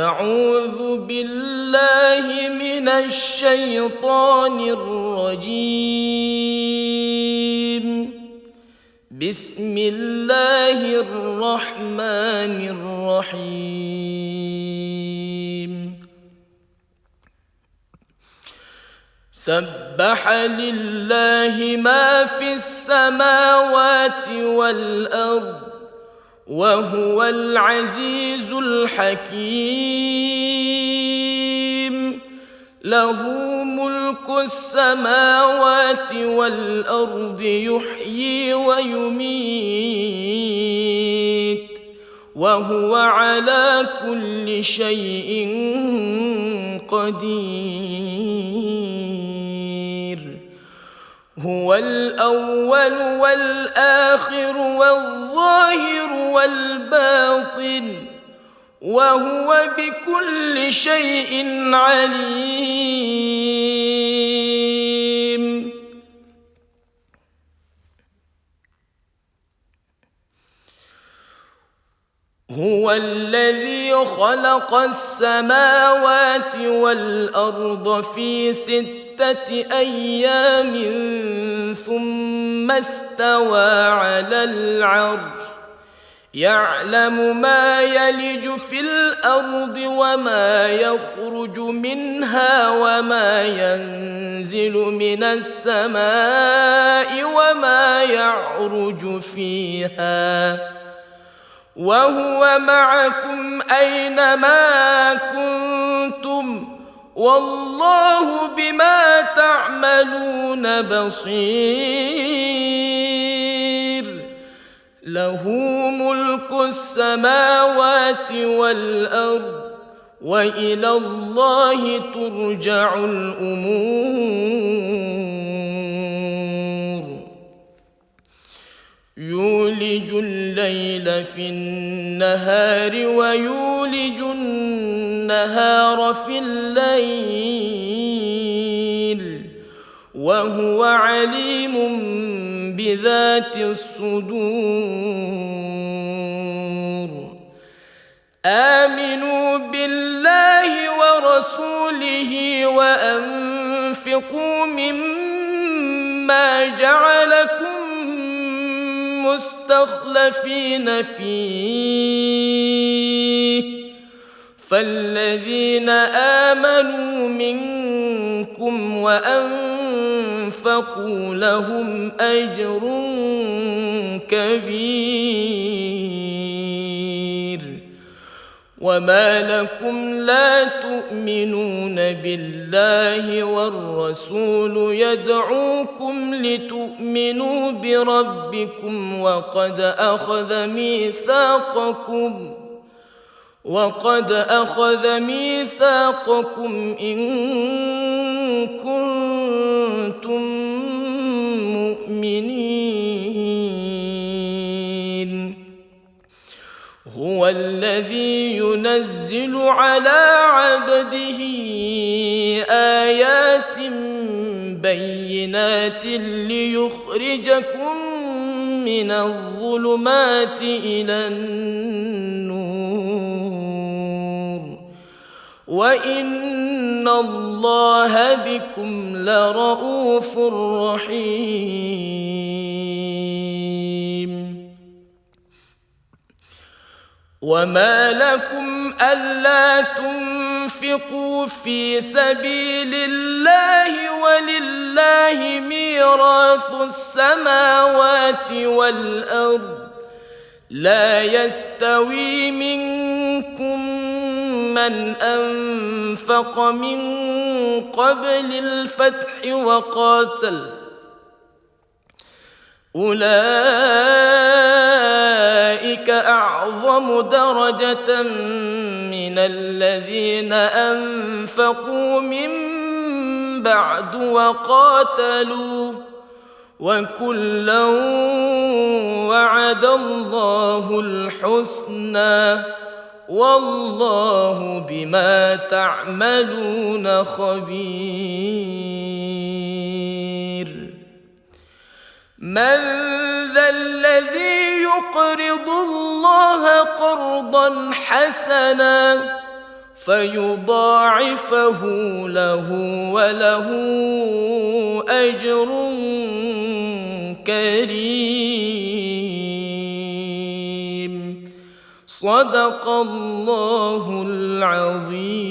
أعوذ بالله من الشيطان الرجيم. بسم الله الرحمن الرحيم. سبح لله ما في السماوات والأرض وهو العزيز الحكيم. له ملك السماوات والأرض يحيي ويميت وهو على كل شيء قدير. هو الأول والآخر والظاهر والباطن وهو بكل شيء عليم. هو الذي خلق السماوات والأرض في 6 أيام ثم استوى على العرش يعلم ما يلج في الأرض وما يخرج منها وما ينزل من السماء وما يعرج فيها وهو معكم أينما كنتم والله بما تعملون بصير. له ملك السماوات والأرض وإلى الله ترجع الأمور. يولج الليل في النهار ويولج النهار في الليل وهو عليم بذات الصدور. آمنوا بالله ورسوله وأنفقوا مما جعلكم مستخلفين فيه فالذين آمنوا منكم وأنفقوا لهم أجر كبير. وما لكم لا تؤمنون بالله والرسول يدعوكم لتؤمنوا بربكم وقد أخذ ميثاقكم إن كنتم مؤمنين. هو الذي ينزل على عبده آيات بينات ليخرجكم من الظلمات إلى النور وإن الله بكم لرؤوف رحيم. وما لكم ألا تنفقوا في سبيل الله ولله ميراث السماوات والأرض لا يستوي منكم من أنفق من قبل الفتح وقاتل أولئك أعظم درجة من الذين أنفقوا من بعد وقاتلوا وكلا وعد الله الحسنى والله بما تعملون خبير. من ذا الذي يقرض الله قرضا حسنا فيضاعفه له وله أجر كريم. صدق الله العظيم.